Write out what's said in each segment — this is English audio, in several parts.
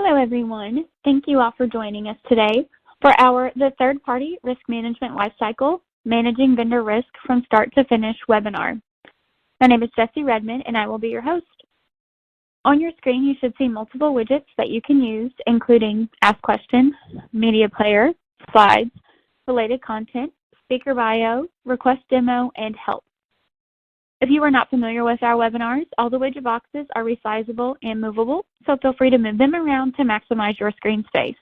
Hello, everyone. Thank you all for joining us today for the third-party risk management lifecycle, Managing Vendor Risk from Start to Finish webinar. My name is Jessie Redmond, and I will be your host. On your screen, you should see multiple widgets that you can use, including Ask Question, Media Player, Slides, Related Content, Speaker Bio, Request Demo, and Help. If you are not familiar with our webinars, all the widget boxes are resizable and movable, so feel free to move them around to maximize your screen space.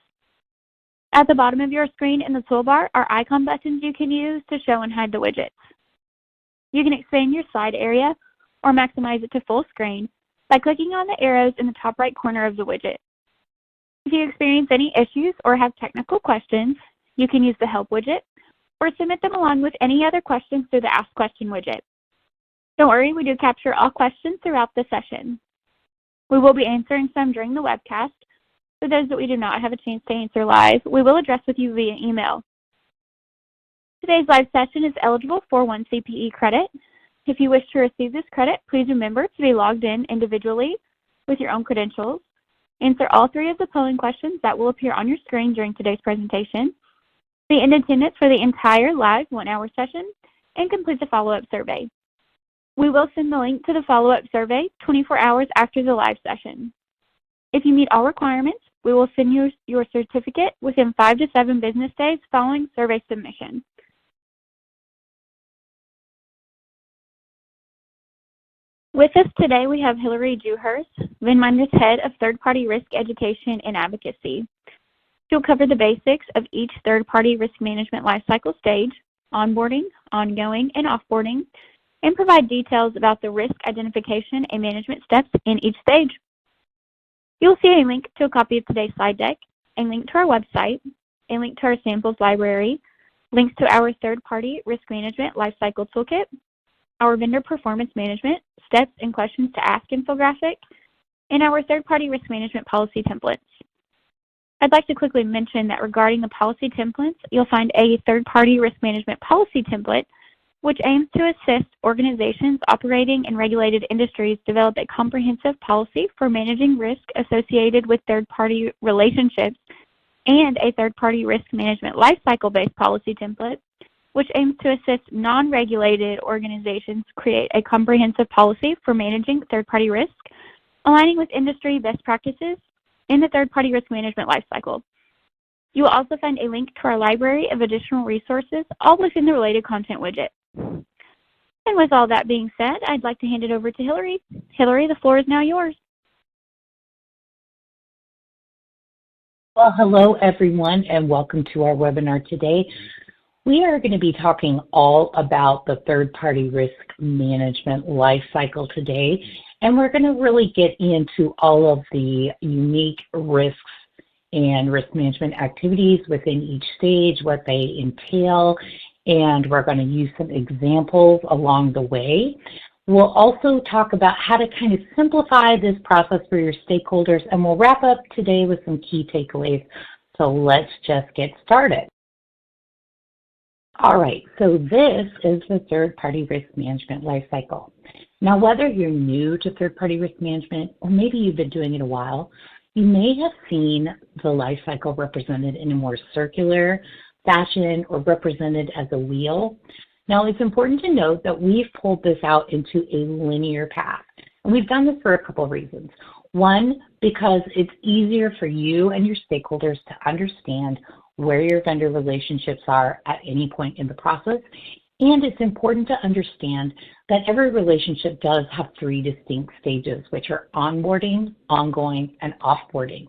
At the bottom of your screen in the toolbar are icon buttons you can use to show and hide the widgets. You can expand your slide area or maximize it to full screen by clicking on the arrows in the top right corner of the widget. If you experience any issues or have technical questions, you can use the Help widget or submit them along with any other questions through the Ask Question widget. Don't worry, we do capture all questions throughout the session. We will be answering some during the webcast. For those that we do not have a chance to answer live, we will address with you via email. Today's live session is eligible for 1 CPE credit. If you wish to receive this credit, please remember to be logged in individually with your own credentials. Answer all 3 of the polling questions that will appear on your screen during today's presentation. Be in attendance for the entire live 1-hour session and complete the follow-up survey. We will send the link to the follow-up survey 24 hours after the live session. If you meet all requirements, we will send you your certificate within 5 to 7 business days following survey submission. With us today, we have Hillary Dewhurst, Venminder's Head of Third-Party Risk Education and Advocacy. She'll cover the basics of each third-party risk management lifecycle stage, onboarding, ongoing, and offboarding, and provide details about the risk identification and management steps in each stage. You'll see a link to a copy of today's slide deck, a link to our website, a link to our samples library, links to our third-party risk management lifecycle toolkit, our vendor performance management, steps and questions to ask infographic, and our third-party risk management policy templates. I'd like to quickly mention that regarding the policy templates, you'll find a third-party risk management policy template which aims to assist organizations operating in regulated industries develop a comprehensive policy for managing risk associated with third-party relationships, and a third-party risk management lifecycle-based policy template, which aims to assist non-regulated organizations create a comprehensive policy for managing third-party risk, aligning with industry best practices in the third-party risk management lifecycle. You will also find a link to our library of additional resources, all within the related content widget. And with all that being said, I'd like to hand it over to Hillary. Hillary, the floor is now yours. Well, hello everyone, and welcome to our webinar today. We are going to be talking all about the third-party risk management life cycle today, and we're going to really get into all of the unique risks and risk management activities within each stage, what they entail, and we're going to use some examples along the way. We'll also talk about how to kind of simplify this process for your stakeholders, and we'll wrap up today with some key takeaways. So let's just get started. All right, so this is the third-party risk management lifecycle. Now, whether you're new to third-party risk management, or maybe you've been doing it a while, you may have seen the lifecycle represented in a more circular fashion or represented as a wheel. Now, it's important to note that we've pulled this out into a linear path, and we've done this for a couple of reasons. One, because it's easier for you and your stakeholders to understand where your vendor relationships are at any point in the process, and it's important to understand that every relationship does have 3 distinct stages, which are onboarding, ongoing, and offboarding.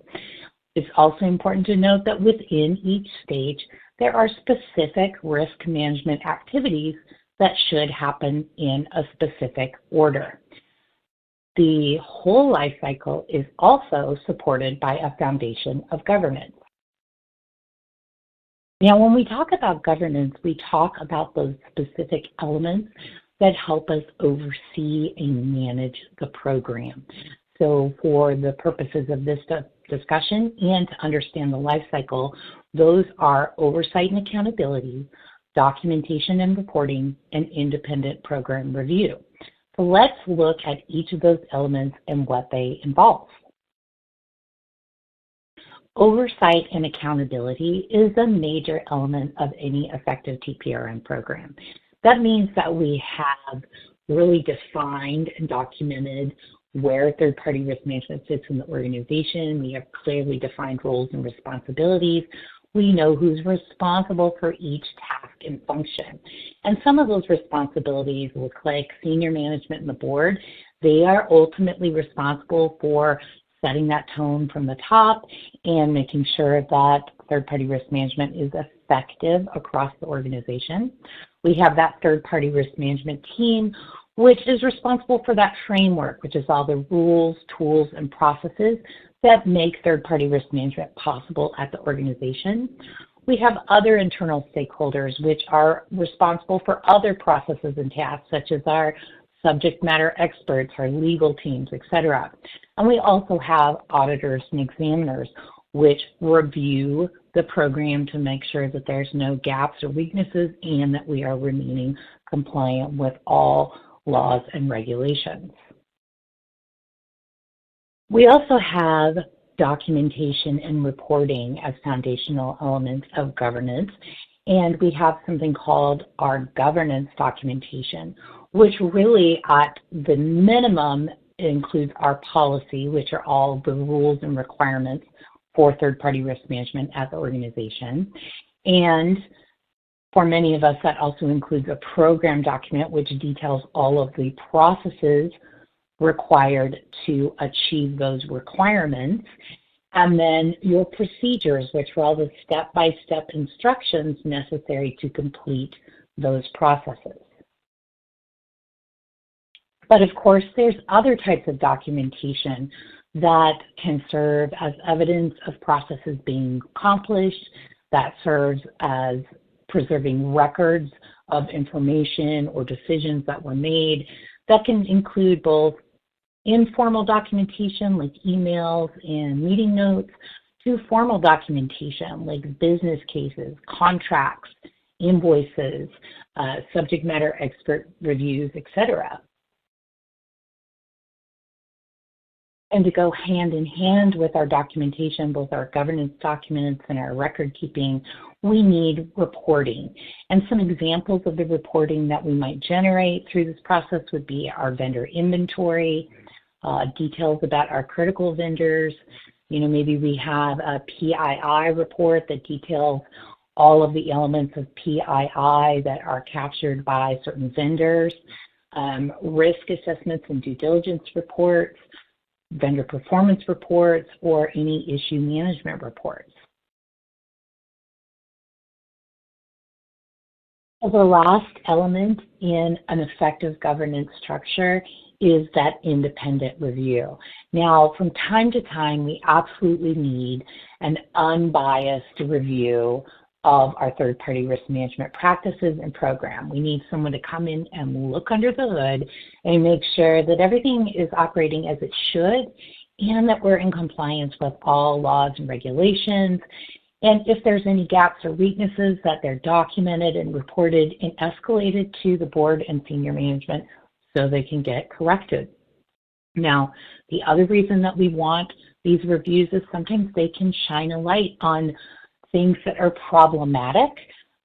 It's also important to note that within each stage, there are specific risk management activities that should happen in a specific order. The whole life cycle is also supported by a foundation of governance. Now, when we talk about governance, we talk about those specific elements that help us oversee and manage the program. So for the purposes of this discussion and to understand the life cycle, those are oversight and accountability, documentation and reporting, and independent program review. So let's look at each of those elements and what they involve. Oversight and accountability is a major element of any effective TPRM program. That means that we have really defined and documented where third-party risk management sits in the organization. We have clearly defined roles and responsibilities. We know who's responsible for each task and function. And some of those responsibilities look like senior management and the board. They are ultimately responsible for setting that tone from the top and making sure that third-party risk management is effective across the organization. We have that third-party risk management team, which is responsible for that framework, which is all the rules, tools, and processes that make third-party risk management possible at the organization. We have other internal stakeholders, which are responsible for other processes and tasks, such as our subject matter experts, our legal teams, etc. And we also have auditors and examiners, which review the program to make sure that there's no gaps or weaknesses and that we are remaining compliant with all laws and regulations. We also have documentation and reporting as foundational elements of governance, and we have something called our governance documentation, which really at the minimum includes our policy, which are all the rules and requirements for third-party risk management at the organization. And for many of us, that also includes a program document, which details all of the processes required to achieve those requirements. And then your procedures, which are all the step-by-step instructions necessary to complete those processes. But of course, there's other types of documentation that can serve as evidence of processes being accomplished, that serves as preserving records of information or decisions that were made. That can include both informal documentation like emails and meeting notes to formal documentation like business cases, contracts, invoices, subject matter expert reviews, etc. And to go hand in hand with our documentation, both our governance documents and our record keeping, we need reporting. And some examples of the reporting that we might generate through this process would be our vendor inventory, details about our critical vendors. You know, maybe we have a PII report that details all of the elements of PII that are captured by certain vendors, risk assessments and due diligence reports, vendor performance reports, or any issue management reports. The last element in an effective governance structure is that independent review. Now, from time to time, we absolutely need an unbiased review of our third-party risk management practices and program. We need someone to come in and look under the hood and make sure that everything is operating as it should and that we're in compliance with all laws and regulations. And if there's any gaps or weaknesses, that they're documented and reported and escalated to the board and senior management so they can get corrected. Now, the other reason that we want these reviews is sometimes they can shine a light on things that are problematic,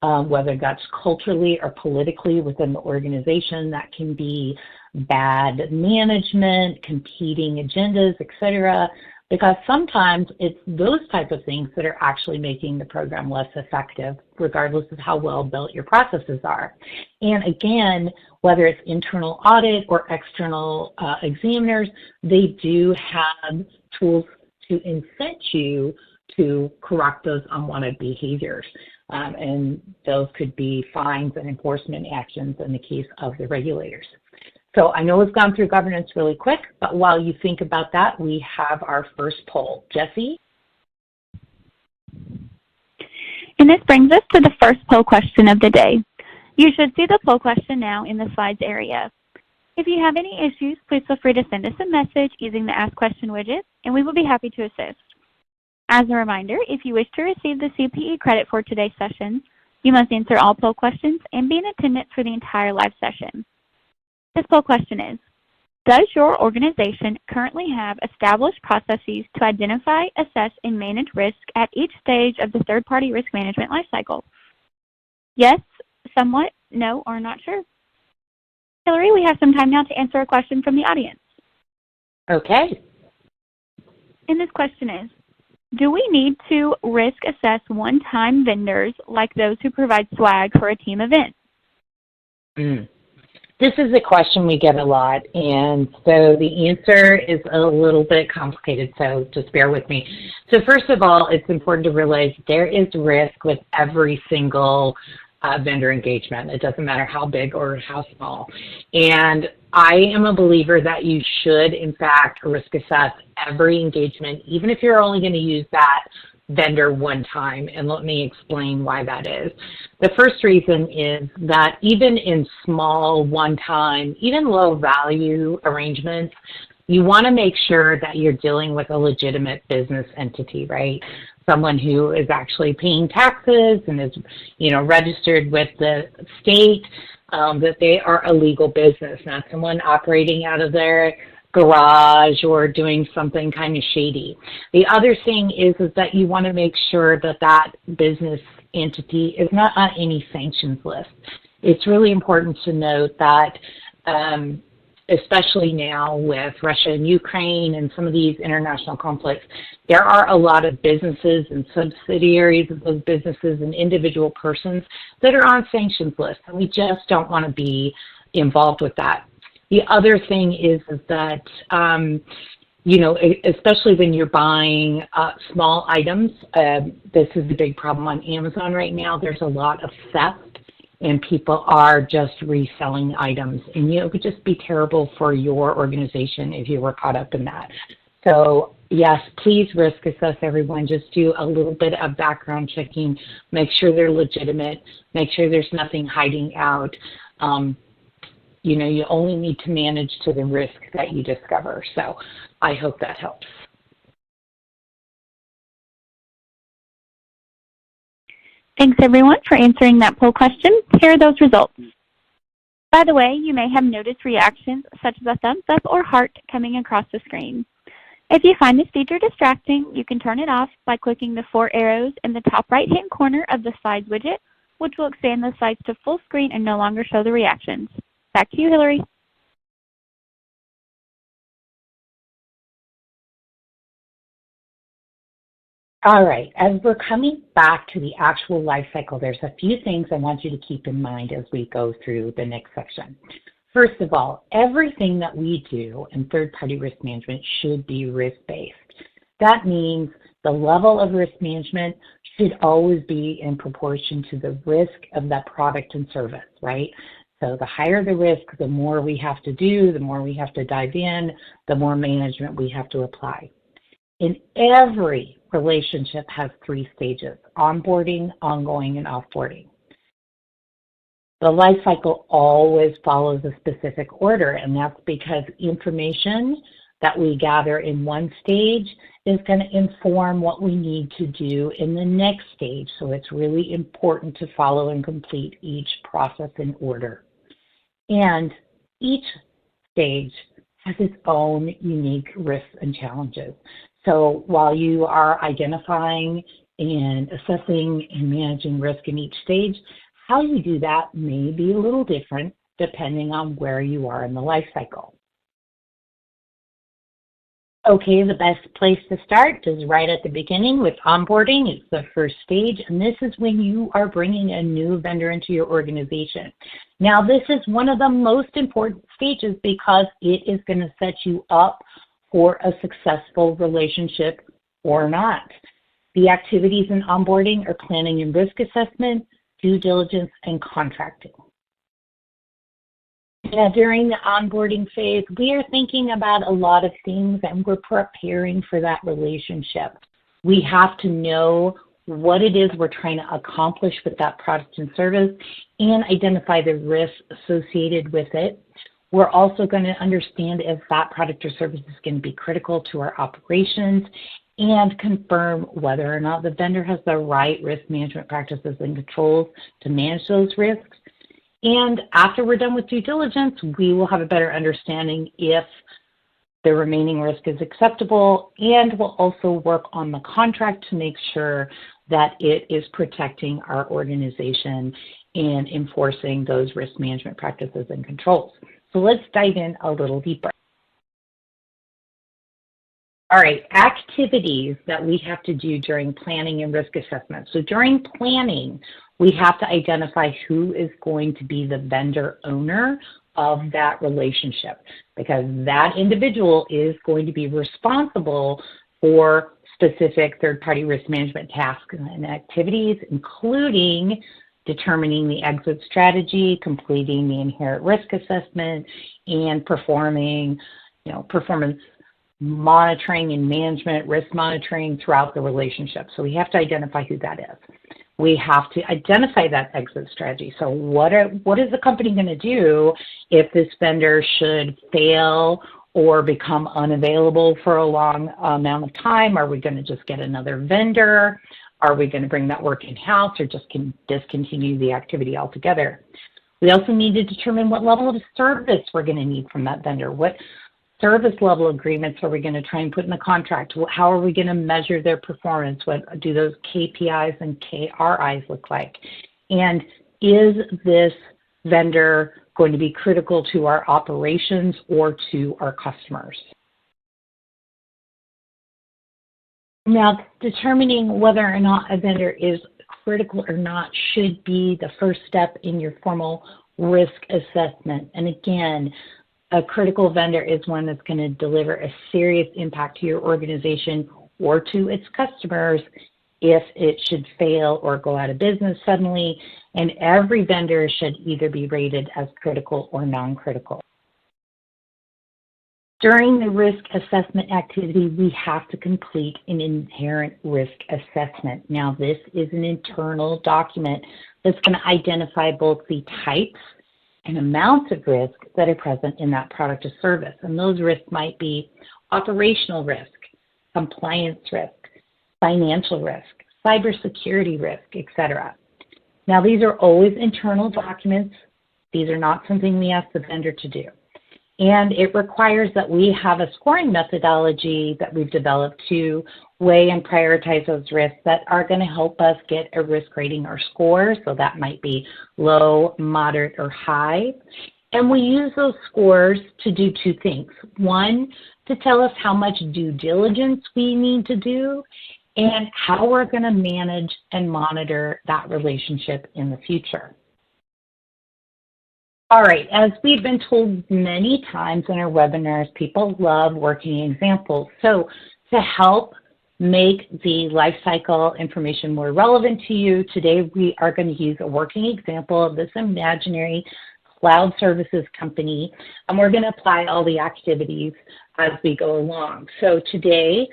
whether that's culturally or politically within the organization. That can be bad management, competing agendas, etc. Because sometimes it's those type of things that are actually making the program less effective, regardless of how well built your processes are. And again, whether it's internal audit or external examiners, they do have tools to incent you to correct those unwanted behaviors. And those could be fines and enforcement actions in the case of the regulators. So I know we've gone through governance really quick, but while you think about that, we have our first poll. Jessie? And this brings us to the first poll question of the day. You should see the poll question now in the slides area. If you have any issues, please feel free to send us a message using the Ask Question widget, and we will be happy to assist. As a reminder, if you wish to receive the CPE credit for today's session, you must answer all poll questions and be in attendance for the entire live session. This poll question is, Does your organization currently have established processes to identify, assess, and manage risk at each stage of the third-party risk management lifecycle? Yes, somewhat, no, or not sure. Hillary, we have some time now to answer a question from the audience. Okay. And this question is, do we need to risk assess one-time vendors like those who provide swag for a team event? This is a question we get a lot, and so the answer is a little bit complicated, so just bear with me. So first of all, it's important to realize there is risk with every single vendor engagement. It doesn't matter how big or how small. And I am a believer that you should, in fact, risk assess every engagement, even if you're only going to use that vendor one time, and let me explain why that is. The first reason is that even in small, one-time, even low-value arrangements, you want to make sure that you're dealing with a legitimate business entity, right? Someone who is actually paying taxes and is, registered with the state, that they are a legal business, not someone operating out of their garage or doing something kind of shady. The other thing is that you want to make sure that that business entity is not on any sanctions list. It's really important to note that especially now with Russia and Ukraine and some of these international conflicts, there are a lot of businesses and subsidiaries of those businesses and individual persons that are on sanctions lists, and we just don't want to be involved with that. The other thing is that, especially when you're buying small items, this is a big problem on Amazon right now. There's a lot of theft, and people are just reselling items. And, it would just be terrible for your organization if you were caught up in that. So, yes, please risk assess everyone. Just do a little bit of background checking. Make sure they're legitimate. Make sure there's nothing hiding out. You only need to manage to the risk that you discover. So I hope that helps. Thanks, everyone, for answering that poll question. Here are those results. By the way, you may have noticed reactions such as a thumbs up or heart coming across the screen. If you find this feature distracting, you can turn it off by clicking the 4 arrows in the top right-hand corner of the slides widget, which will expand the slides to full screen and no longer show the reactions. Back to you, Hillary. All right, as we're coming back to the actual life cycle, there's a few things I want you to keep in mind as we go through the next section. First of all, everything that we do in third-party risk management should be risk-based. That means the level of risk management should always be in proportion to the risk of that product and service, right? So the higher the risk, the more we have to do, the more we have to dive in, the more management we have to apply. In every relationship has 3 stages: onboarding, ongoing, and offboarding. The life cycle always follows a specific order, and that's because information that we gather in one stage is going to inform what we need to do in the next stage. So it's really important to follow and complete each process in order. And each stage has its own unique risks and challenges. So while you are identifying and assessing and managing risk in each stage, how you do that may be a little different depending on where you are in the life cycle. Okay, the best place to start is right at the beginning with onboarding. It's the first stage, and this is when you are bringing a new vendor into your organization. Now, this is one of the most important stages because it is going to set you up for a successful relationship or not. The activities in onboarding are planning and risk assessment, due diligence, and contracting. Now, during the onboarding phase, we are thinking about a lot of things and we're preparing for that relationship. We have to know what it is we're trying to accomplish with that product and service and identify the risks associated with it. We're also going to understand if that product or service is going to be critical to our operations and confirm whether or not the vendor has the right risk management practices and controls to manage those risks. And after we're done with due diligence, we will have a better understanding if the remaining risk is acceptable, and we'll also work on the contract to make sure that it is protecting our organization and enforcing those risk management practices and controls. So let's dive in a little deeper. All right, activities that we have to do during planning and risk assessment. So during planning, we have to identify who is going to be the vendor owner of that relationship, because that individual is going to be responsible for specific third-party risk management tasks and activities, including determining the exit strategy, completing the inherent risk assessment, and performing, performance monitoring and management, risk monitoring throughout the relationship. So we have to identify who that is. We have to identify that exit strategy. So what is the company going to do if this vendor should fail or become unavailable for a long amount of time? Are we going to just get another vendor? Are we going to bring that work in-house or just discontinue the activity altogether? We also need to determine what level of service we're going to need from that vendor. What service level agreements are we going to try and put in the contract? How are we going to measure their performance? What do those KPIs and KRIs look like? And is this vendor going to be critical to our operations or to our customers? Now, determining whether or not a vendor is critical or not should be the first step in your formal risk assessment. And again, a critical vendor is one that's going to deliver a serious impact to your organization or to its customers if it should fail or go out of business suddenly. And every vendor should either be rated as critical or non-critical. During the risk assessment activity, we have to complete an inherent risk assessment. Now, this is an internal document that's going to identify both the types and amounts of risk that are present in that product or service. And those risks might be operational risk, compliance risk, financial risk, cybersecurity risk, etc. Now, these are always internal documents. These are not something we ask the vendor to do. And it requires that we have a scoring methodology that we've developed to weigh and prioritize those risks that are going to help us get a risk rating or score. So that might be low, moderate, or high. And we use those scores to do two things. One, to tell us how much due diligence we need to do and how we're going to manage and monitor that relationship in the future. All right, as we've been told many times in our webinars, people love working examples. So to help make the lifecycle information more relevant to you, today we are going to use a working example of this imaginary cloud services company, and we're going to apply all the activities as we go along. So today,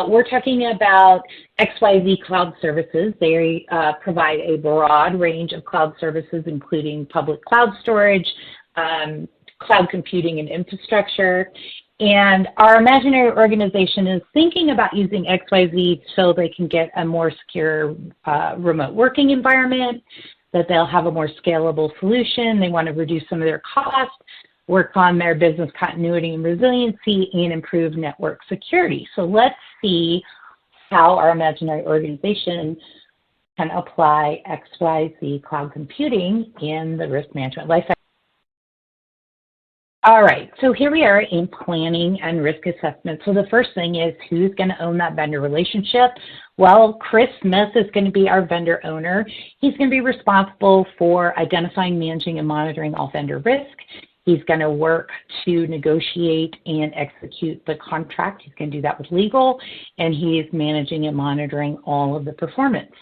we're talking about XYZ Cloud Services. They provide a broad range of cloud services, including public cloud storage, cloud computing and infrastructure. And our imaginary organization is thinking about using XYZ so they can get a more secure remote working environment, that they'll have a more scalable solution. They want to reduce some of their costs, work on their business continuity and resiliency, and improve network security. So let's see how our imaginary organization can apply XYZ cloud computing in the risk management lifecycle. All right, so here we are in planning and risk assessment. So the first thing is, who's going to own that vendor relationship? Well, Chris Smith is going to be our vendor owner. He's going to be responsible for identifying, managing, and monitoring all vendor risk. He's going to work to negotiate and execute the contract. He's going to do that with legal, and he is managing and monitoring all of the performance.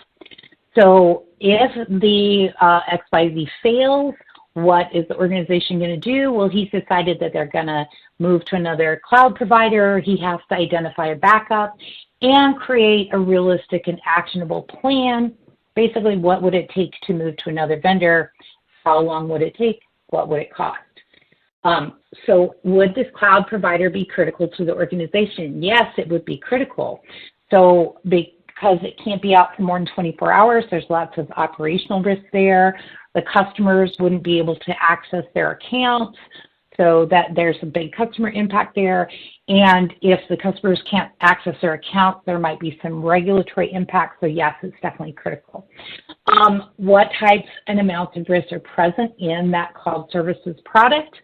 So if the XYZ fails, what is the organization going to do? Well, he's decided that they're going to move to another cloud provider. He has to identify a backup and create a realistic and actionable plan. Basically, what would it take to move to another vendor? How long would it take? What would it cost? So would this cloud provider be critical to the organization? Yes, it would be critical. So because it can't be out for more than 24 hours. There's lots of operational risk there. The customers wouldn't be able to access their accounts, so that there's a big customer impact there. And if the customers can't access their accounts, there might be some regulatory impact. So yes, it's definitely critical. What types and amounts of risks are present in that cloud services product?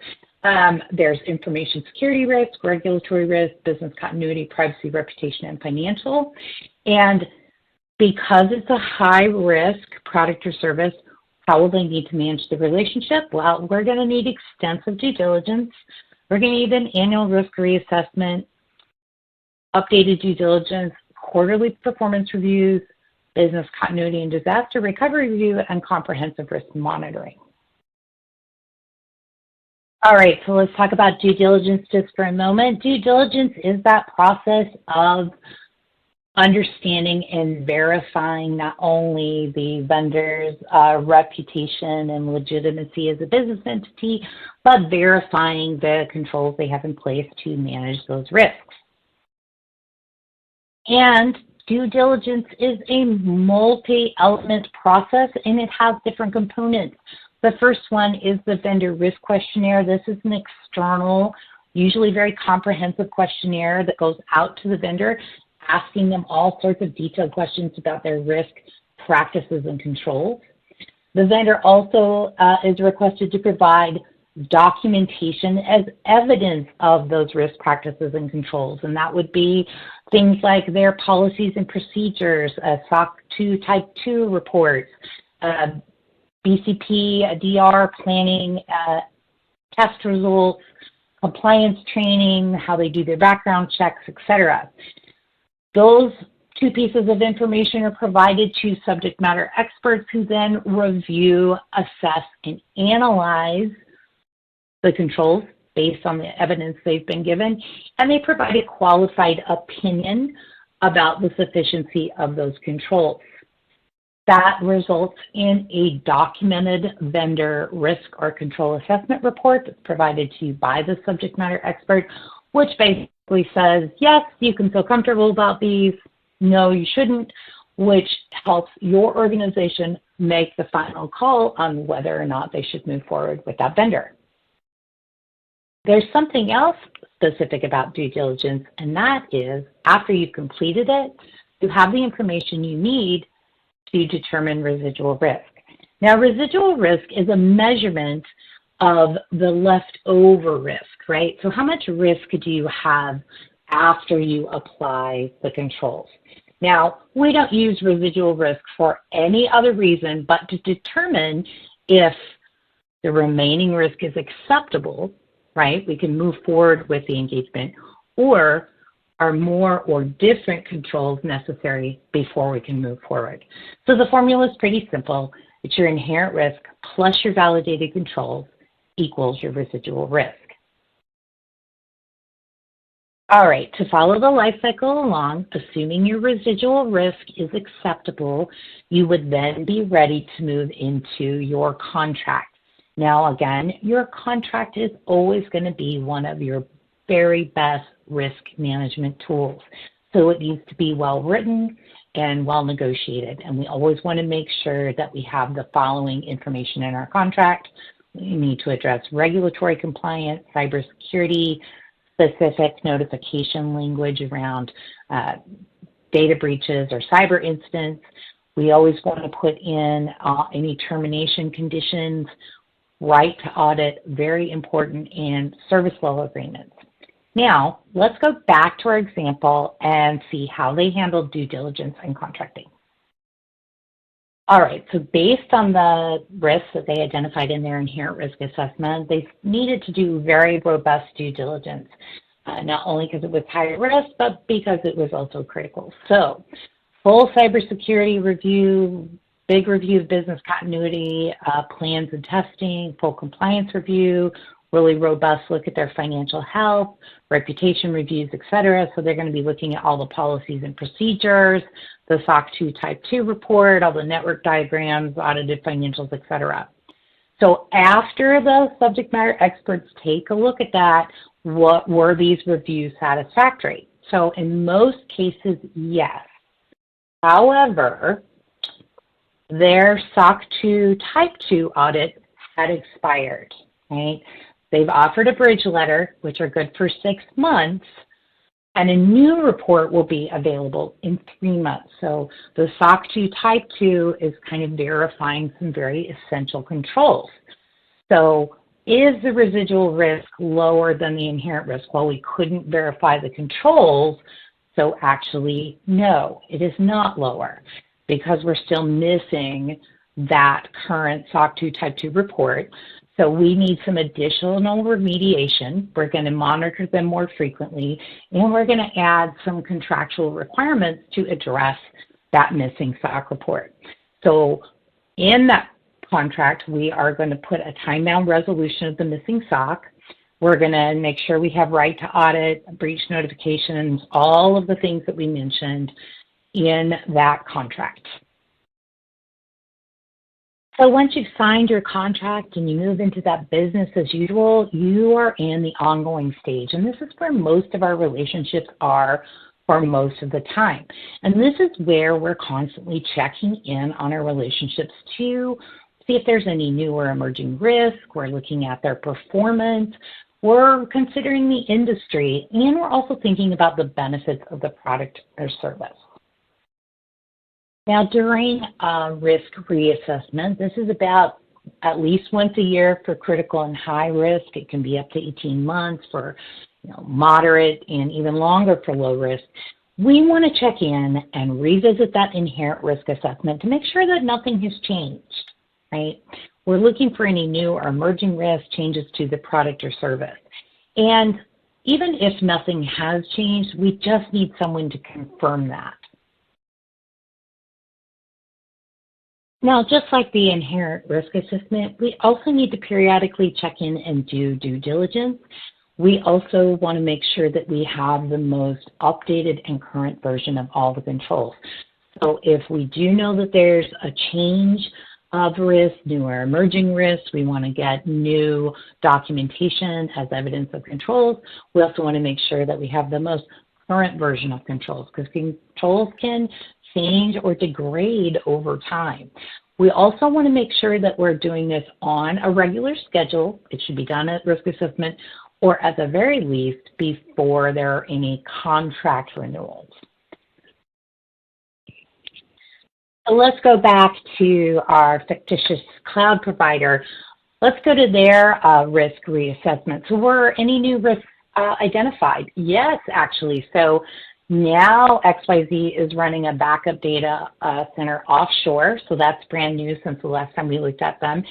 There's information security risk, regulatory risk, business continuity, privacy, reputation, and financial. And because it's a high risk product or service, how will they need to manage the relationship? Well, we're going to need extensive due diligence. We're going to need an annual risk reassessment, updated due diligence, quarterly performance reviews, business continuity and disaster recovery review, and comprehensive risk monitoring. All right, so let's talk about due diligence just for a moment. Due diligence is that process of understanding and verifying not only the vendor's reputation and legitimacy as a business entity, but verifying the controls they have in place to manage those risks. And due diligence is a multi-element process, and it has different components. The first one is the vendor risk questionnaire. This is an external, usually very comprehensive questionnaire that goes out to the vendor, asking them all sorts of detailed questions about their risk practices and controls. The vendor also is requested to provide documentation as evidence of those risk practices and controls, and that would be things like their policies and procedures, SOC 2 Type 2 reports, BCP, DR planning, test results, compliance training, how they do their background checks, etc. Those two pieces of information are provided to subject matter experts who then review, assess, and analyze the controls based on the evidence they've been given, and they provide a qualified opinion about the sufficiency of those controls. That results in a documented vendor risk or control assessment report that's provided to you by the subject matter expert, which basically says, yes, you can feel comfortable about these, no, you shouldn't, which helps your organization make the final call on whether or not they should move forward with that vendor. There's something else specific about due diligence, and that is after you've completed it, you have the information you need to determine residual risk. Now, residual risk is a measurement of the leftover risk, right? So how much risk do you have after you apply the controls? Now, we don't use residual risk for any other reason but to determine if the remaining risk is acceptable, right? We can move forward with the engagement, or are more or different controls necessary before we can move forward. So the formula is pretty simple. It's your inherent risk plus your validated controls equals your residual risk. All right, to follow the life cycle along, assuming your residual risk is acceptable, you would then be ready to move into your contract. Now, again, your contract is always going to be one of your very best risk management tools. So it needs to be well written and well negotiated. And we always want to make sure that we have the following information in our contract. We need to address regulatory compliance, cybersecurity, specific notification language around data breaches or cyber incidents. We always want to put in any termination conditions, right to audit, very important, and service level agreements. Now, let's go back to our example and see how they handled due diligence and contracting. All right, so based on the risks that they identified in their inherent risk assessment, they needed to do very robust due diligence, not only because it was high risk, but because it was also critical. So, full cybersecurity review, big review of business continuity, plans and testing, full compliance review, really robust look at their financial health, reputation reviews, et cetera. So they're going to be looking at all the policies and procedures, the SOC 2 Type 2 report, all the network diagrams, audited financials, et cetera. So after the subject matter experts take a look at that, what were these reviews satisfactory? So in most cases, yes. However, their SOC 2 Type 2 audit had expired, right? They've offered a bridge letter, which are good for 6 months, and a new report will be available in 3 months. So the SOC 2 Type 2 is kind of verifying some very essential controls. So is the residual risk lower than the inherent risk? Well, we couldn't verify the controls, so actually, no, it is not lower because we're still missing that current SOC 2 Type 2 report. So we need some additional remediation. We're going to monitor them more frequently, and we're going to add some contractual requirements to address that missing SOC report. So in that contract, we are going to put a time-bound resolution of the missing SOC. We're going to make sure we have right to audit, breach notifications, all of the things that we mentioned in that contract. So once you've signed your contract and you move into that business as usual, you are in the ongoing stage. And this is where most of our relationships are for most of the time. And this is where we're constantly checking in on our relationships to see if there's any new or emerging risk. We're looking at their performance. We're considering the industry. And we're also thinking about the benefits of the product or service. Now, during risk reassessment, this is about at least once a year for critical and high risk. It can be up to 18 months for moderate and even longer for low risk. We want to check in and revisit that inherent risk assessment to make sure that nothing has changed, right? We're looking for any new or emerging risk, changes to the product or service. And even if nothing has changed, we just need someone to confirm that. Now, just like the inherent risk assessment, we also need to periodically check in and do due diligence. We also want to make sure that we have the most updated and current version of all the controls. So if we do know that there's a change of risk, new or emerging risks, we want to get new documentation as evidence of controls. We also want to make sure that we have the most current version of controls, because controls can change or degrade over time. We also want to make sure that we're doing this on a regular schedule. It should be done at risk assessment, or at the very least before there are any contract renewals. So let's go back to our fictitious cloud provider. Let's go to their risk reassessment. So were any new risks identified? Yes, actually. So now XYZ is running a backup data center offshore. So that's brand new since the last time we looked at them.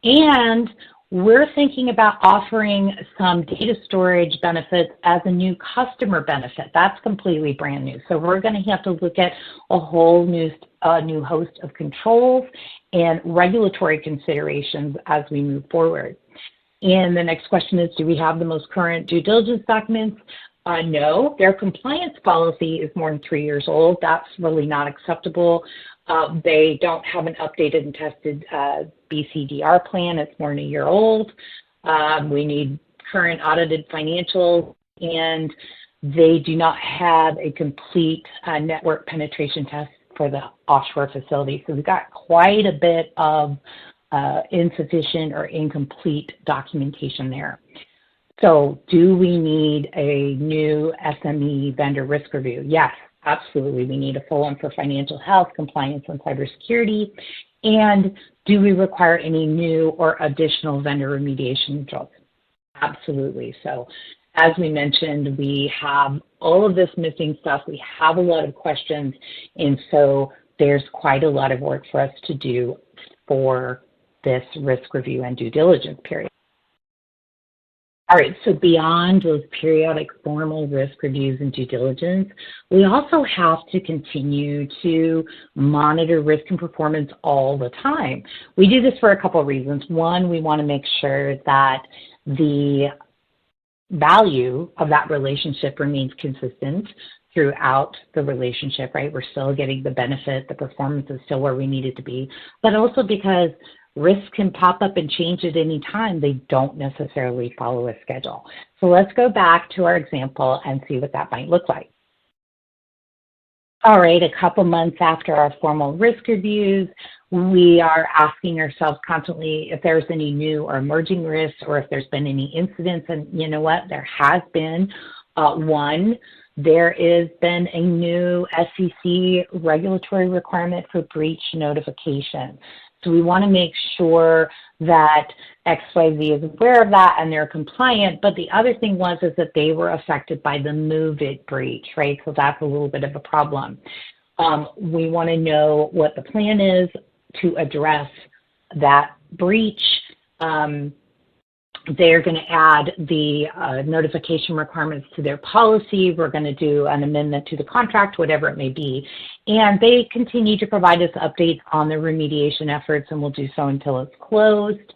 And we're thinking about offering some data storage benefits as a new customer benefit. That's completely brand new. So we're going to have to look at a whole new host of controls and regulatory considerations as we move forward. And the next question is, do we have the most current due diligence documents? No, their compliance policy is more than 3 years old. That's really not acceptable. They don't have an updated and tested BCDR plan. It's more than a year old. We need current audited financials, and they do not have a complete network penetration test for the offshore facility. So we've got quite a bit of insufficient or incomplete documentation there. So do we need a new SME vendor risk review? Yes, absolutely. We need a full one for financial health, compliance, and cybersecurity. And do we require any new or additional vendor remediation controls? Absolutely. So as we mentioned, we have all of this missing stuff. We have a lot of questions. And so there's quite a lot of work for us to do for this risk review and due diligence period. All right, so beyond those periodic formal risk reviews and due diligence, we also have to continue to monitor risk and performance all the time. We do this for a couple of reasons. One, we want to make sure that the value of that relationship remains consistent throughout the relationship, right? We're still getting the benefit, the performance is still where we need it to be, but also because risks can pop up and change at any time. They don't necessarily follow a schedule. So let's go back to our example and see what that might look like. All right, a couple months after our formal risk reviews, we are asking ourselves constantly if there's any new or emerging risks or if there's been any incidents. And you know what? There has been one. There has been a new SEC regulatory requirement for breach notification. So we want to make sure that XYZ is aware of that and they're compliant. But the other thing is that they were affected by the Move It breach, right? So that's a little bit of a problem. We want to know what the plan is to address that breach. They're going to add the notification requirements to their policy. We're going to do an amendment to the contract, whatever it may be. And they continue to provide us updates on their remediation efforts, and we'll do so until it's closed.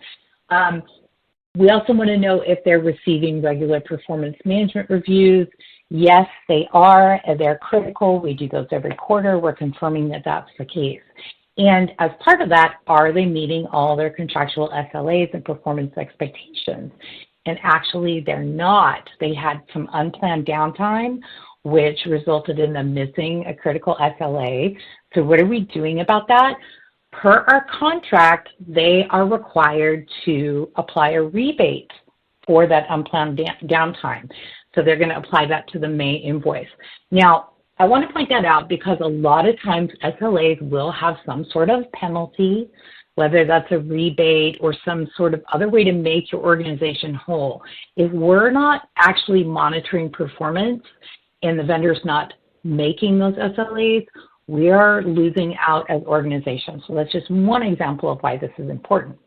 We also want to know if they're receiving regular performance management reviews. Yes, they are. They're critical. We do those every quarter. We're confirming that that's the case. And as part of that, are they meeting all their contractual SLAs and performance expectations? And actually, they're not. They had some unplanned downtime, which resulted in them missing a critical SLA. So what are we doing about that? Per our contract, they are required to apply a rebate for that unplanned downtime. So they're going to apply that to the May invoice. Now, I want to point that out because a lot of times SLAs will have some sort of penalty, whether that's a rebate or some sort of other way to make your organization whole. If we're not actually monitoring performance and the vendor's not making those SLAs, we are losing out as organizations. So that's just one example of why this is important.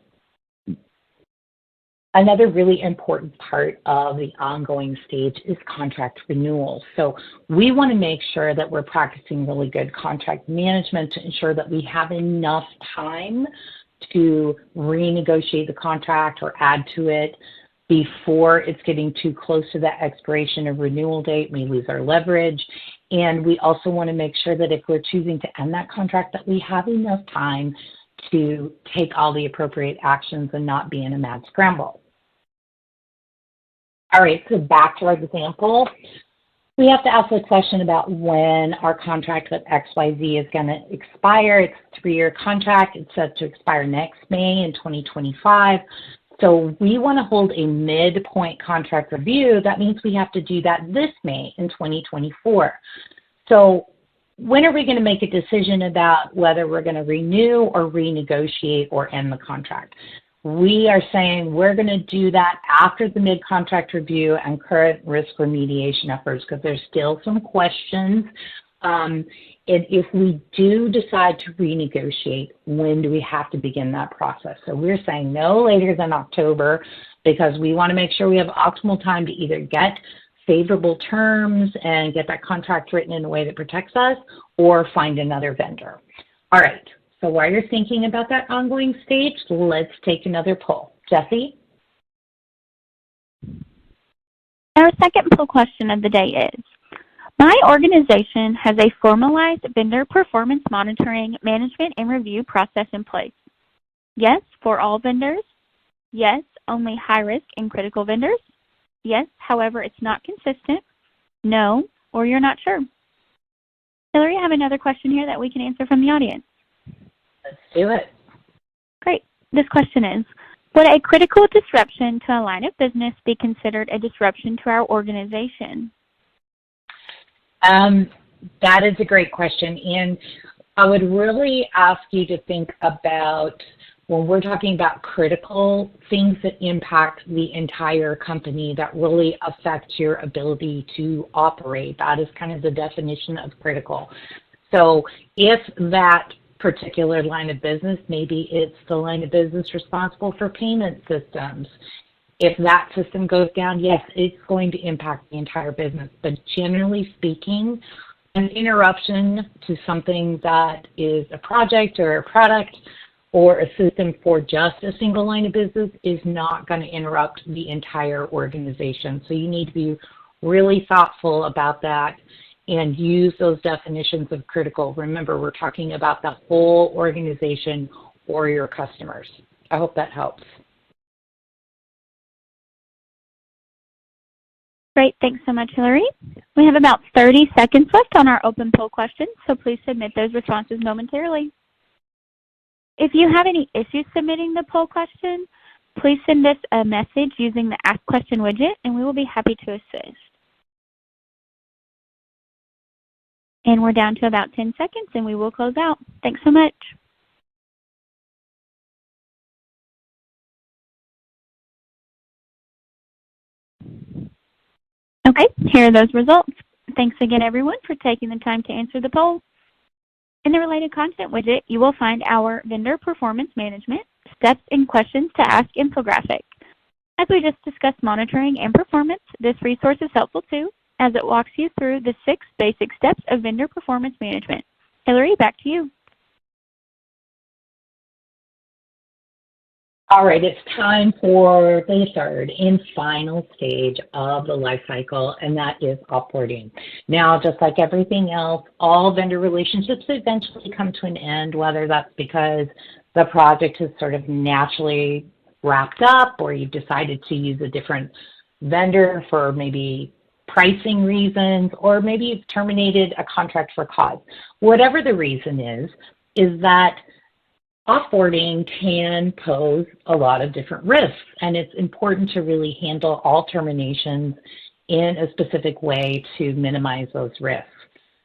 Another really important part of the ongoing stage is contract renewal. So we want to make sure that we're practicing really good contract management to ensure that we have enough time to renegotiate the contract or add to it before it's getting too close to that expiration of renewal date. We lose our leverage. And we also want to make sure that if we're choosing to end that contract, that we have enough time to take all the appropriate actions and not be in a mad scramble. All right, so back to our example. We have to ask the question about when our contract with XYZ is going to expire. It's a 3-year contract. It's set to expire next May in 2025. So we want to hold a midpoint contract review. That means we have to do that this May in 2024. So when are we going to make a decision about whether we're going to renew or renegotiate or end the contract? We are saying we're going to do that after the mid-contract review and current risk remediation efforts because there's still some questions. And if we do decide to renegotiate, when do we have to begin that process? So we're saying no later than October because we want to make sure we have optimal time to either get favorable terms and get that contract written in a way that protects us or find another vendor. All right. So while you're thinking about that ongoing stage, let's take another poll. Jessie? Our second poll question of the day is, my organization has a formalized vendor performance monitoring, management, and review process in place. Yes, for all vendors. Yes, only high-risk and critical vendors. Yes, however, it's not consistent. No, or you're not sure. Hillary, I have another question here that we can answer from the audience. Let's do it. Great. This question is, would a critical disruption to a line of business be considered a disruption to our organization? That is a great question. And I would really ask you to think about when we're talking about critical things that impact the entire company that really affect your ability to operate. That is kind of the definition of critical. So if that particular line of business, maybe it's the line of business responsible for payment systems. If that system goes down, yes, it's going to impact the entire business. But generally speaking, an interruption to something that is a project or a product or a system for just a single line of business is not going to interrupt the entire organization. So you need to be really thoughtful about that and use those definitions of critical. Remember, we're talking about the whole organization or your customers. I hope that helps. Great. Thanks so much, Hillary. We have about 30 seconds left on our open poll questions, so please submit those responses momentarily. If you have any issues submitting the poll question, please send us a message using the Ask Question widget, and we will be happy to assist. And we're down to about 10 seconds, and we will close out. Thanks so much. Okay, here are those results. Thanks again, everyone, for taking the time to answer the poll. In the related content widget, you will find our vendor performance management, steps and questions to ask infographic. As we just discussed monitoring and performance, this resource is helpful too, as it walks you through the 6 basic steps of vendor performance management. Hillary, back to you. All right, it's time for the third and final stage of the life cycle, and that is offboarding. Now, just like everything else, all vendor relationships eventually come to an end, whether that's because the project is sort of naturally wrapped up or you've decided to use a different vendor for maybe pricing reasons, or maybe you've terminated a contract for cause. Whatever the reason is that offboarding can pose a lot of different risks, and it's important to really handle all terminations in a specific way to minimize those risks.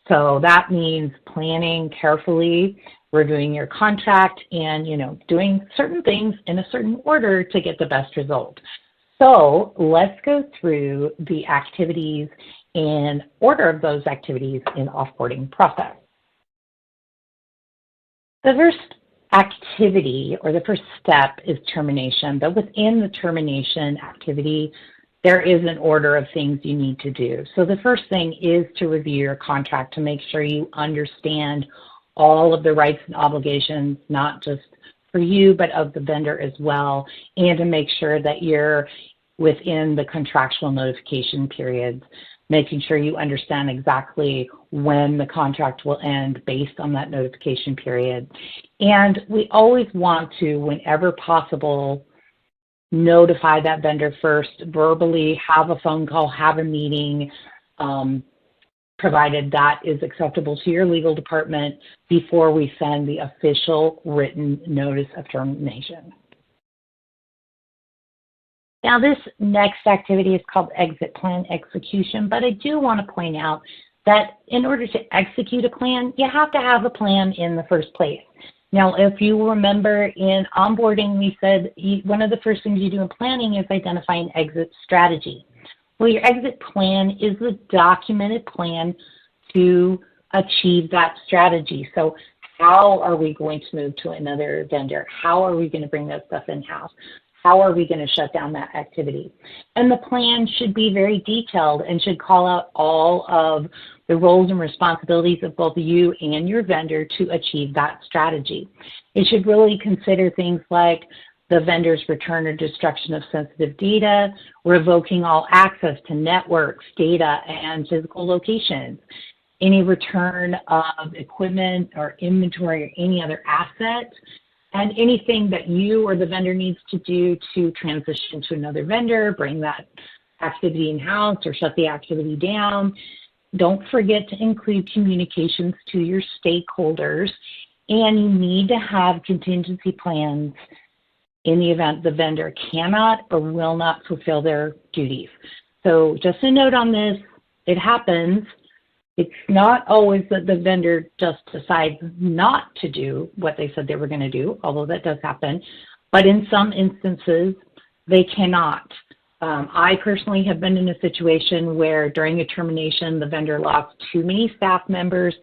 So that means planning carefully, reviewing your contract, and doing certain things in a certain order to get the best result. So let's go through the activities and order of those activities in offboarding process. The first activity, or the first step, is termination, but within the termination activity, there is an order of things you need to do. So the first thing is to review your contract to make sure you understand all of the rights and obligations, not just for you, but of the vendor as well, and to make sure that you're within the contractual notification periods, making sure you understand exactly when the contract will end based on that notification period. And we always want to, whenever possible, notify that vendor first, verbally, have a phone call, have a meeting, provided that is acceptable to your legal department, before we send the official written notice of termination. Now, this next activity is called exit plan execution, but I do want to point out that in order to execute a plan, you have to have a plan in the first place. Now, if you remember in onboarding, we said one of the first things you do in planning is identify an exit strategy. Well, your exit plan is the documented plan to achieve that strategy. So how are we going to move to another vendor? How are we going to bring that stuff in-house? How are we going to shut down that activity? And the plan should be very detailed and should call out all of the roles and responsibilities of both you and your vendor to achieve that strategy. It should really consider things like the vendor's return or destruction of sensitive data, revoking all access to networks, data, and physical locations, any return of equipment or inventory or any other asset, and anything that you or the vendor needs to do to transition to another vendor, bring that activity in-house or shut the activity down. Don't forget to include communications to your stakeholders, and you need to have contingency plans in the event the vendor cannot or will not fulfill their duties. So just a note on this, it happens. It's not always that the vendor just decides not to do what they said they were going to do, although that does happen. But in some instances, they cannot. I personally have been in a situation where during a termination, the vendor lost too many staff members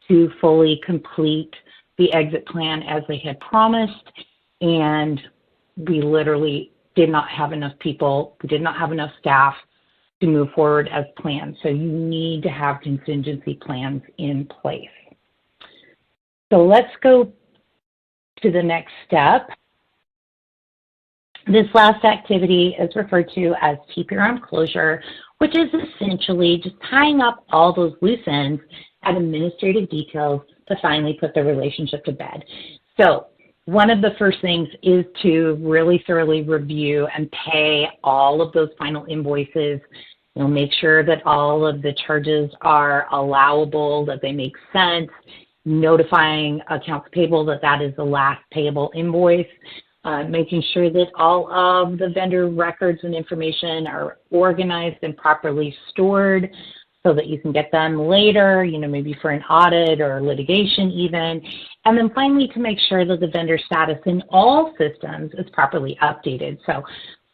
to fully complete the exit plan as they had promised, and we literally did not have enough people, we did not have enough staff to move forward as planned. So you need to have contingency plans in place. So let's go to the next step. This last activity is referred to as keep your arm closure, which is essentially just tying up all those loose ends at administrative details to finally put the relationship to bed. So one of the first things is to really thoroughly review and pay all of those final invoices Make sure that all of the charges are allowable, that they make sense, notifying accounts payable that that is the last payable invoice, making sure that all of the vendor records and information are organized and properly stored so that you can get them later, maybe for an audit or litigation even. And then finally, to make sure that the vendor status in all systems is properly updated. So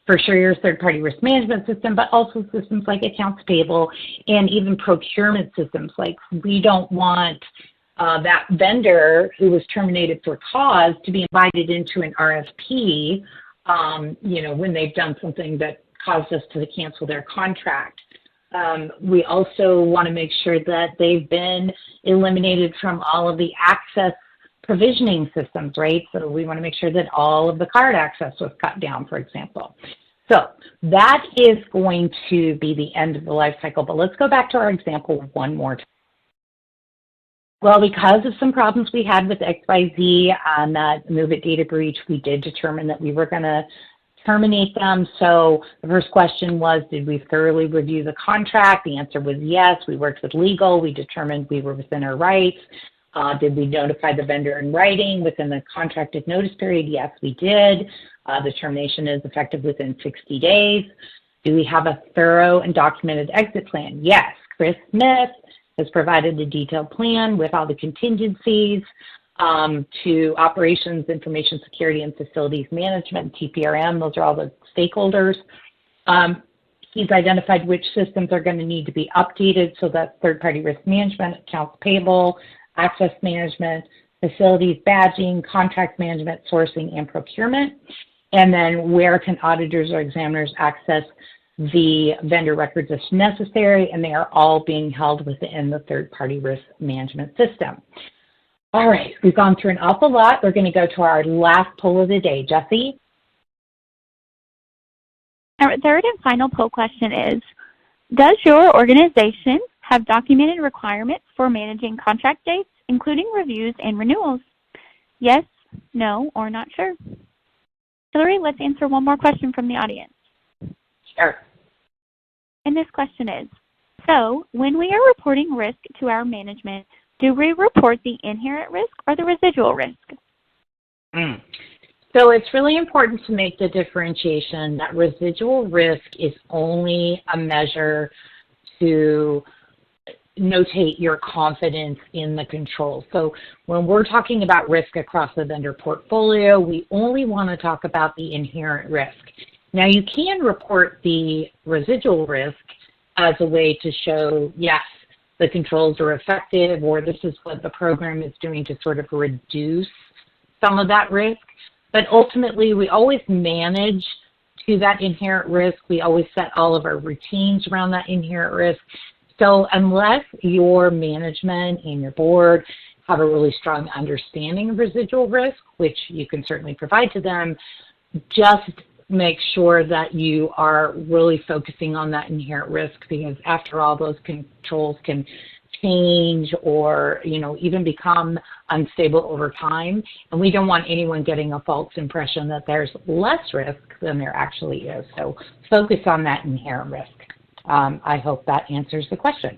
for sure your third-party risk management system, but also systems like accounts payable and even procurement systems. Like we don't want that vendor who was terminated for cause to be invited into an RFP, when they've done something that caused us to cancel their contract. We also want to make sure that they've been eliminated from all of the access provisioning systems, right? So we want to make sure that all of the card access was cut down, for example. So that is going to be the end of the life cycle, but let's go back to our example one more time. Well, because of some problems we had with XYZ on that Move It data breach, we did determine that we were going to terminate them. So the first question was, did we thoroughly review the contract? The answer was yes. We worked with legal. We determined we were within our rights. Did we notify the vendor in writing within the contracted notice period? Yes, we did. The termination is effective within 60 days. Do we have a thorough and documented exit plan? Yes. Chris Smith has provided a detailed plan with all the contingencies to operations, information security, and facilities management, TPRM. Those are all the stakeholders. He's identified which systems are going to need to be updated, so that's third-party risk management, accounts payable, access management, facilities badging, contract management, sourcing, and procurement. And then where can auditors or examiners access the vendor records if necessary, and they are all being held within the third-party risk management system. All right, we've gone through an awful lot. We're going to go to our last poll of the day. Jessie? Our third and final poll question is, does your organization have documented requirements for managing contract dates, including reviews and renewals? Yes, no, or not sure. Hillary, let's answer one more question from the audience. Sure. And this question is, so when we are reporting risk to our management, do we report the inherent risk or the residual risk? So it's really important to make the differentiation that residual risk is only a measure to notate your confidence in the control. So when we're talking about risk across the vendor portfolio, we only want to talk about the inherent risk. Now you can report the residual risk as a way to show, yes, the controls are effective, or this is what the program is doing to sort of reduce some of that risk. But ultimately, we always manage to that inherent risk. We always set all of our routines around that inherent risk. So unless your management and your board have a really strong understanding of residual risk, which you can certainly provide to them, just make sure that you are really focusing on that inherent risk, because after all, those controls can change or, even become unstable over time. And we don't want anyone getting a false impression that there's less risk than there actually is. So focus on that inherent risk. I hope that answers the question.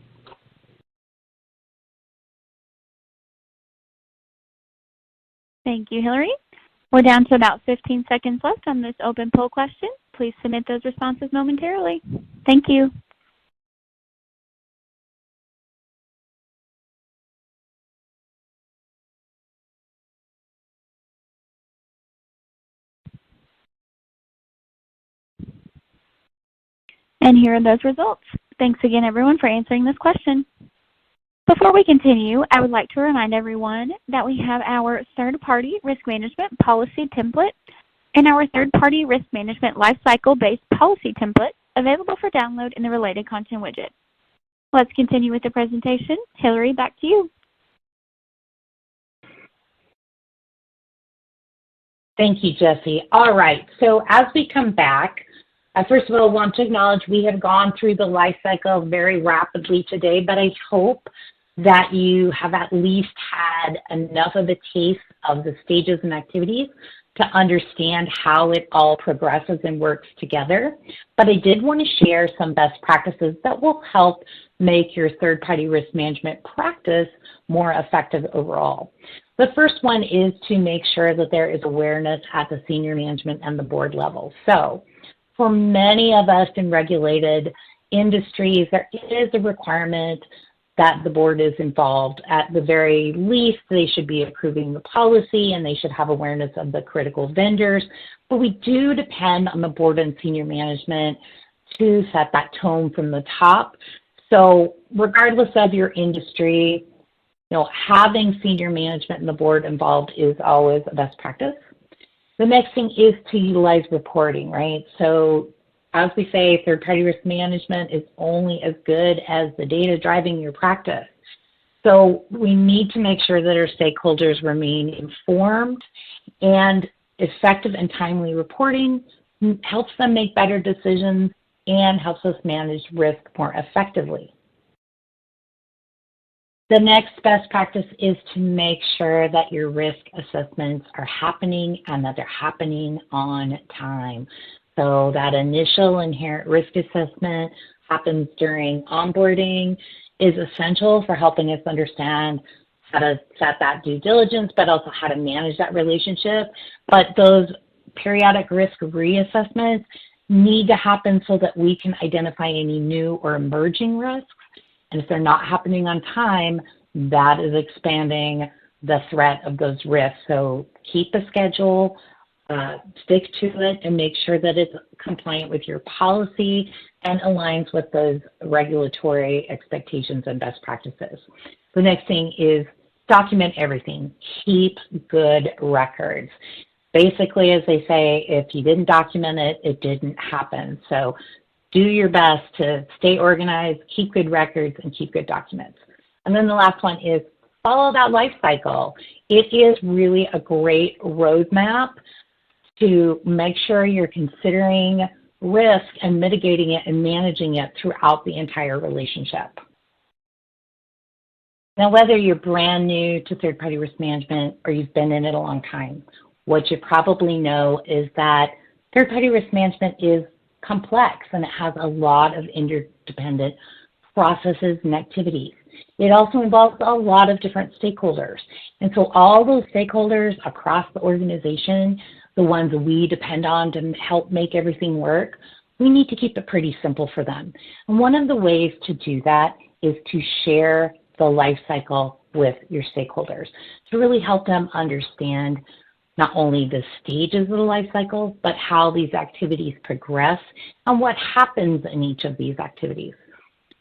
Thank you, Hillary. We're down to about 15 seconds left on this open poll question. Please submit those responses momentarily. Thank you. And here are those results. Thanks again, everyone, for answering this question. Before we continue, I would like to remind everyone that we have our third-party risk management policy template and our third-party risk management lifecycle-based policy template available for download in the related content widget. Let's continue with the presentation. Hillary, back to you. Thank you, Jessie. All right, so as we come back, first of all, I want to acknowledge we have gone through the life cycle very rapidly today, but I hope that you have at least had enough of a taste of the stages and activities to understand how it all progresses and works together. But I did want to share some best practices that will help make your third-party risk management practice more effective overall. The first one is to make sure that there is awareness at the senior management and the board level. So for many of us in regulated industries, there is a requirement that the board is involved. At the very least, they should be approving the policy and they should have awareness of the critical vendors. But we do depend on the board and senior management to set that tone from the top. So regardless of your industry, having senior management and the board involved is always a best practice. The next thing is to utilize reporting, right? So as we say, third-party risk management is only as good as the data driving your practice. So we need to make sure that our stakeholders remain informed, and effective and timely reporting helps them make better decisions and helps us manage risk more effectively. The next best practice is to make sure that your risk assessments are happening and that they're happening on time. So that initial inherent risk assessment happens during onboarding is essential for helping us understand how to set that due diligence, but also how to manage that relationship. But those periodic risk reassessments need to happen so that we can identify any new or emerging risks. And if they're not happening on time, that is expanding the threat of those risks. So keep a schedule, stick to it, and make sure that it's compliant with your policy and aligns with those regulatory expectations and best practices. The next thing is document everything. Keep good records. Basically, as they say, if you didn't document it, it didn't happen. So do your best to stay organized, keep good records, and keep good documents. And then the last one is follow that life cycle. It is really a great roadmap to make sure you're considering risk and mitigating it and managing it throughout the entire relationship. Now, whether you're brand new to third-party risk management or you've been in it a long time, what you probably know is that third-party risk management is complex and it has a lot of interdependent processes and activities. It also involves a lot of different stakeholders. And so all those stakeholders across the organization, the ones we depend on to help make everything work, we need to keep it pretty simple for them. And one of the ways to do that is to share the life cycle with your stakeholders to really help them understand not only the stages of the life cycle, but how these activities progress and what happens in each of these activities.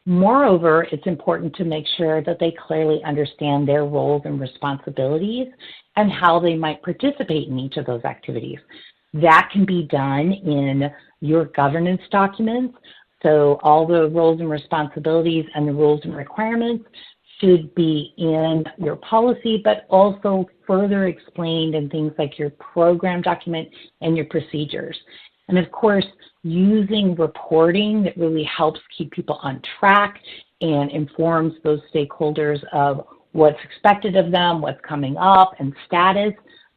Moreover, it's important to make sure that they clearly understand their roles and responsibilities and how they might participate in each of those activities. That can be done in your governance documents. So all the roles and responsibilities and the rules and requirements should be in your policy, but also further explained in things like your program document and your procedures. And of course, using reporting that really helps keep people on track and informs those stakeholders of what's expected of them, what's coming up, and status.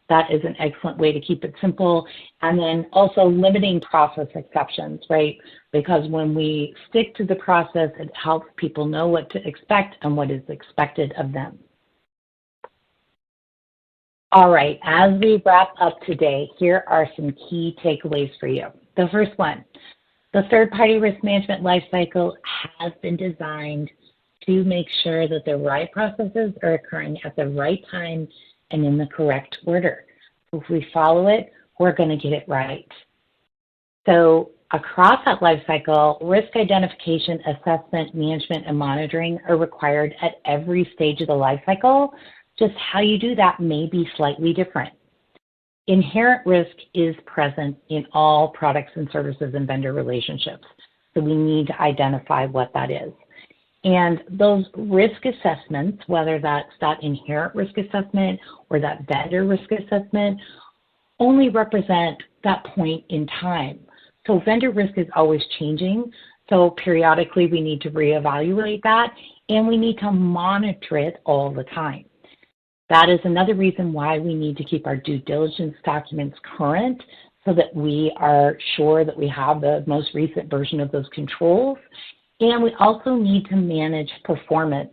That is an excellent way to keep it simple. And then also limiting process exceptions, right? Because when we stick to the process, it helps people know what to expect and what is expected of them. All right, as we wrap up today, here are some key takeaways for you. The first one, the third-party risk management lifecycle has been designed to make sure that the right processes are occurring at the right time and in the correct order. If we follow it, we're going to get it right. So across that life cycle, risk identification, assessment, management, and monitoring are required at every stage of the life cycle. Just how you do that may be slightly different. Inherent risk is present in all products and services and vendor relationships. So we need to identify what that is. And those risk assessments, whether that's that inherent risk assessment or that vendor risk assessment, only represent that point in time. So vendor risk is always changing. So periodically we need to reevaluate that and we need to monitor it all the time. That is another reason why we need to keep our due diligence documents current so that we are sure that we have the most recent version of those controls. And we also need to manage performance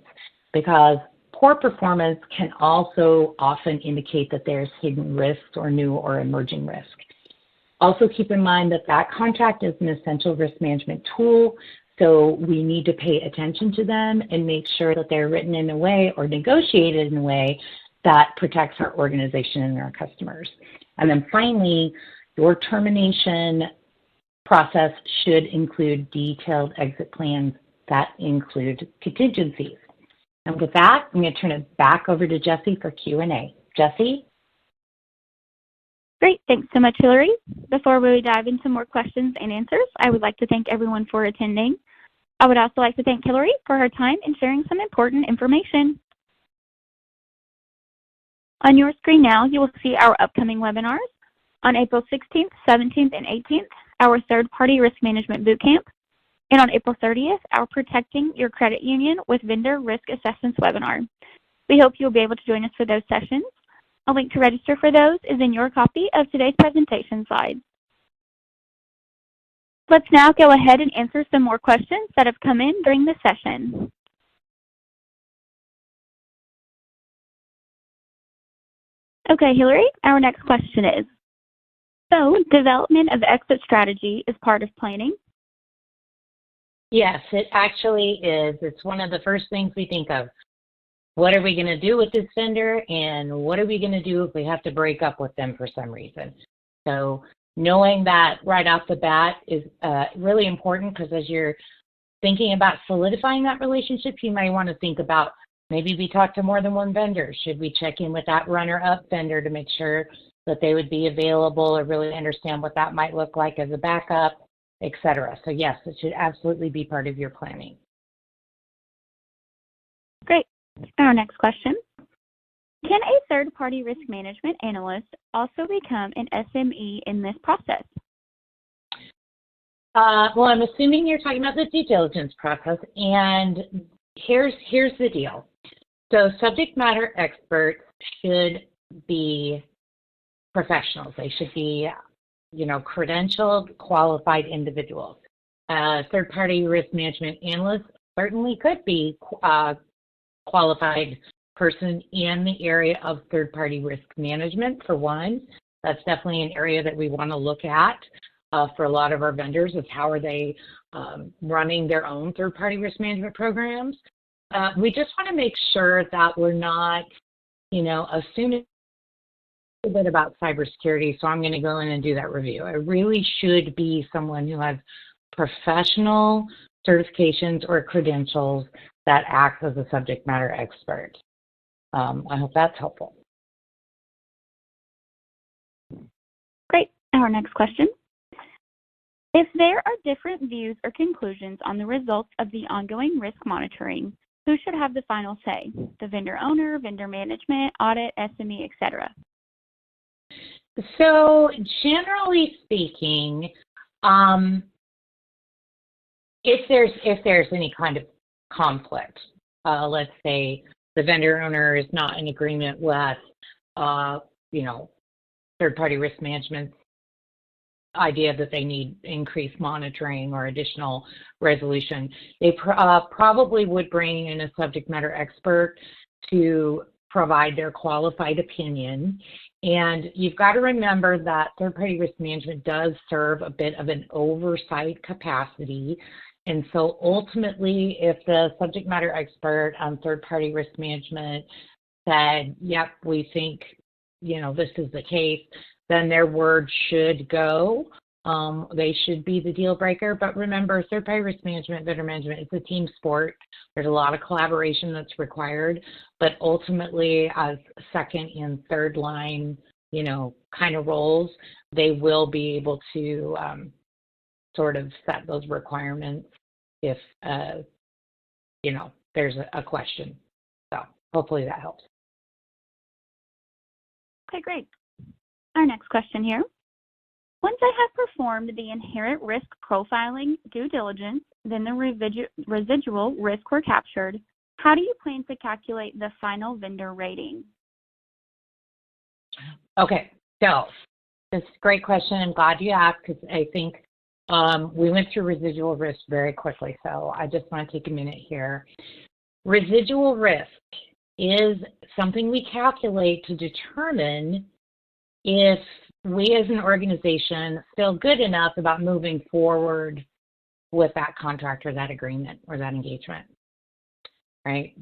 because poor performance can also often indicate that there's hidden risks or new or emerging risk. Also keep in mind that that contract is an essential risk management tool, so we need to pay attention to them and make sure that they're written in a way or negotiated in a way that protects our organization and our customers. And then finally, your termination process should include detailed exit plans that include contingencies. And with that, I'm going to turn it back over to Jessie for Q&A. Jessie? Great. Thanks so much, Hillary. Before we dive into more questions and answers, I would like to thank everyone for attending. I would also like to thank Hillary for her time in sharing some important information. On your screen now, you will see our upcoming webinars. On April 16th, 17th, and 18th, our third-party risk management bootcamp. And on April 30th, our Protecting Your Credit Union with Vendor Risk Assessments webinar. We hope you'll be able to join us for those sessions. A link to register for those is in your copy of today's presentation slides. Let's now go ahead and answer some more questions that have come in during the session. Okay, Hillary, our next question is, so development of exit strategy is part of planning? Yes, it actually is. It's one of the first things we think of. What are we going to do with this vendor, and what are we going to do if we have to break up with them for some reason? So knowing that right off the bat is really important, because as you're thinking about solidifying that relationship, you might want to think about maybe we talk to more than one vendor. Should we check in with that runner-up vendor to make sure that they would be available or really understand what that might look like as a backup, et cetera? So yes, it should absolutely be part of your planning. Great. Our next question. Can a third-party risk management analyst also become an SME in this process? Well, I'm assuming you're talking about the due diligence process, and here's the deal. So subject matter experts should be professionals. They should be, credentialed, qualified individuals. Third-party risk management analysts certainly could be qualified person in the area of third-party risk management, for one. That's definitely an area that we want to look at for a lot of our vendors, is how are they running their own third-party risk management programs. We just want to make sure that we're not, assuming a bit about cybersecurity, so I'm going to go in and do that review. It really should be someone who has professional certifications or credentials that acts as a subject matter expert. I hope that's helpful. Great. Our next question. If there are different views or conclusions on the results of the ongoing risk monitoring, who should have the final say? The vendor owner, vendor management, audit, SME, etc.? So generally speaking, if there's any kind of conflict, let's say the vendor owner is not in agreement with, third-party risk management idea that they need increased monitoring or additional resolution, they probably would bring in a subject matter expert to provide their qualified opinion. And you've got to remember that third-party risk management does serve a bit of an oversight capacity. And so ultimately, if the subject matter expert on third-party risk management said, yep, we think, this is the case, then their word should go. They should be the deal breaker. But remember, third-party risk management, vendor management, it's a team sport. There's a lot of collaboration that's required. But ultimately, as second and third line, kind of roles, they will be able to sort of set those requirements if, there's a question. So hopefully that helps. Okay, great. Our next question here. Once I have performed the inherent risk profiling due diligence, then the residual risk were captured, how do you plan to calculate the final vendor rating? Okay, so this is a great question. I'm glad you asked because I think we went through residual risk very quickly, so I just want to take a minute here. Residual risk is something we calculate to determine if we as an organization feel good enough about moving forward with that contract or that agreement or that engagement, right?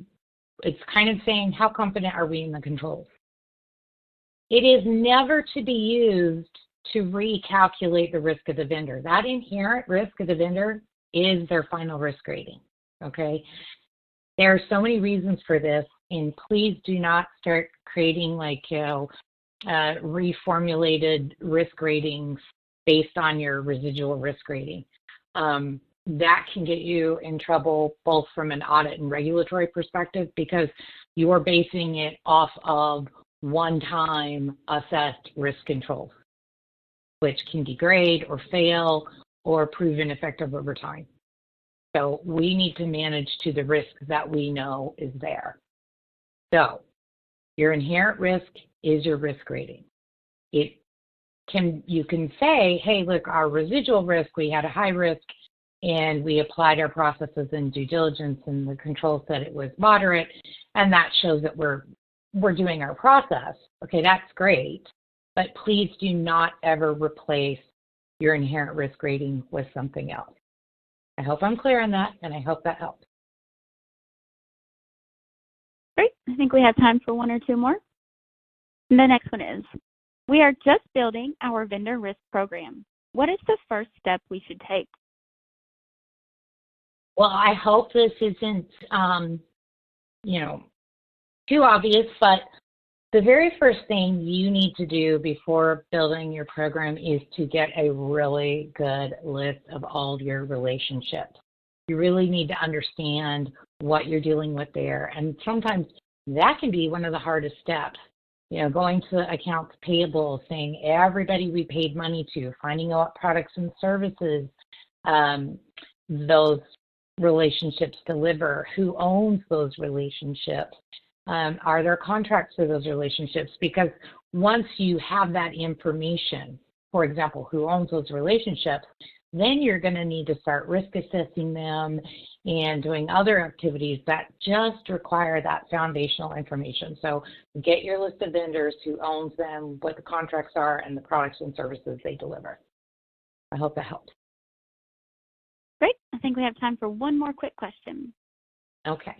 It's kind of saying how confident are we in the controls. It is never to be used to recalculate the risk of the vendor. That inherent risk of the vendor is their final risk rating, okay? There are so many reasons for this, and please do not start creating reformulated risk ratings based on your residual risk rating. That can get you in trouble both from an audit and regulatory perspective because you are basing it off of one-time assessed risk controls, which can degrade or fail or prove ineffective over time. So we need to manage to the risk that we know is there. So your inherent risk is your risk rating. You can say, hey, look, our residual risk, we had a high risk and we applied our processes and due diligence and the control said it was moderate, and that shows that we're doing our process. Okay, that's great, but please do not ever replace your inherent risk rating with something else. I hope I'm clear on that, and I hope that helps. Great. I think we have time for one or two more. And the next one is, we are just building our vendor risk program. What is the first step we should take? Well, I hope this isn't, too obvious, but the very first thing you need to do before building your program is to get a really good list of all your relationships. You really need to understand what you're dealing with there. And sometimes that can be one of the hardest steps. Going to accounts payable, saying everybody we paid money to, finding out what products and services those relationships deliver, who owns those relationships, are there contracts for those relationships? Because once you have that information, for example, who owns those relationships, then you're going to need to start risk assessing them and doing other activities that just require that foundational information. So get your list of vendors, who owns them, what the contracts are, and the products and services they deliver. I hope that helps. Great. I think we have time for one more quick question. Okay.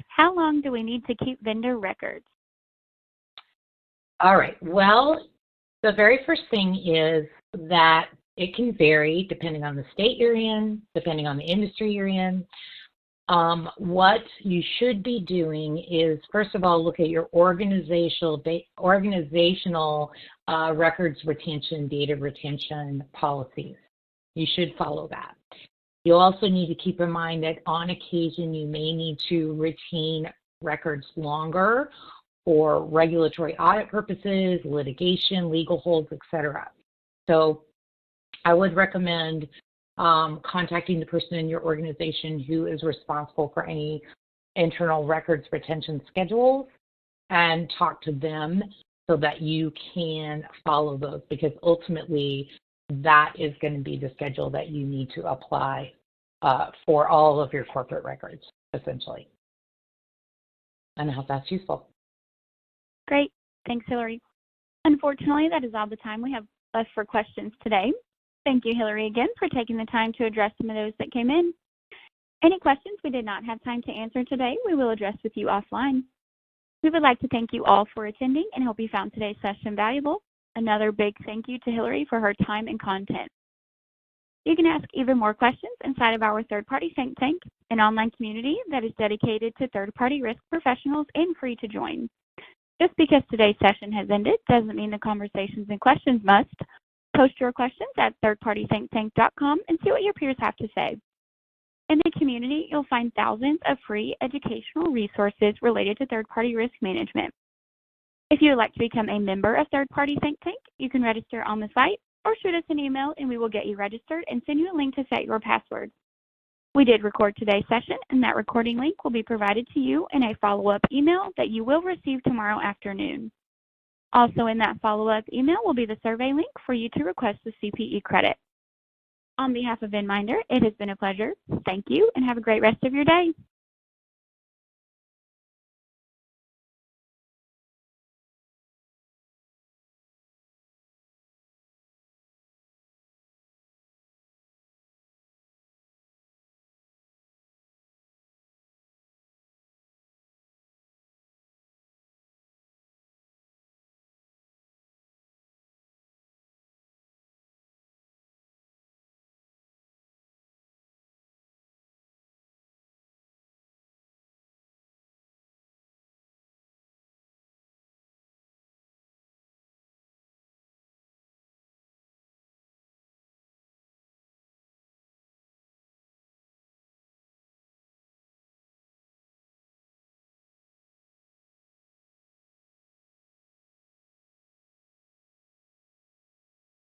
How long do we need to keep vendor records? All right. Well, the very first thing is that it can vary depending on the state you're in, depending on the industry you're in. What you should be doing is, first of all, look at your organizational records retention, data retention policies. You should follow that. You also need to keep in mind that on occasion you may need to retain records longer for regulatory audit purposes, litigation, legal holds, etc. So I would recommend contacting the person in your organization who is responsible for any internal records retention schedules and talk to them so that you can follow those, because ultimately that is going to be the schedule that you need to apply for all of your corporate records, essentially. And I hope that's useful. Great. Thanks, Hillary. Unfortunately, that is all the time we have left for questions today. Thank you, Hillary, again, for taking the time to address some of those that came in. Any questions we did not have time to answer today, we will address with you offline. We would like to thank you all for attending and hope you found today's session valuable. Another big thank you to Hillary for her time and content. You can ask even more questions inside of our third-party think tank, an online community that is dedicated to third-party risk professionals and free to join. Just because today's session has ended doesn't mean the conversations and questions must. Post your questions at thirdpartythinktank.com and see what your peers have to say. In the community, you'll find thousands of free educational resources related to third-party risk management. If you would like to become a member of Third Party Think Tank, you can register on the site or shoot us an email and we will get you registered and send you a link to set your password. We did record today's session, and that recording link will be provided to you in a follow-up email that you will receive tomorrow afternoon. Also in that follow-up email will be the survey link for you to request the CPE credit. On behalf of InMinder, it has been a pleasure. Thank you and have a great rest of your day.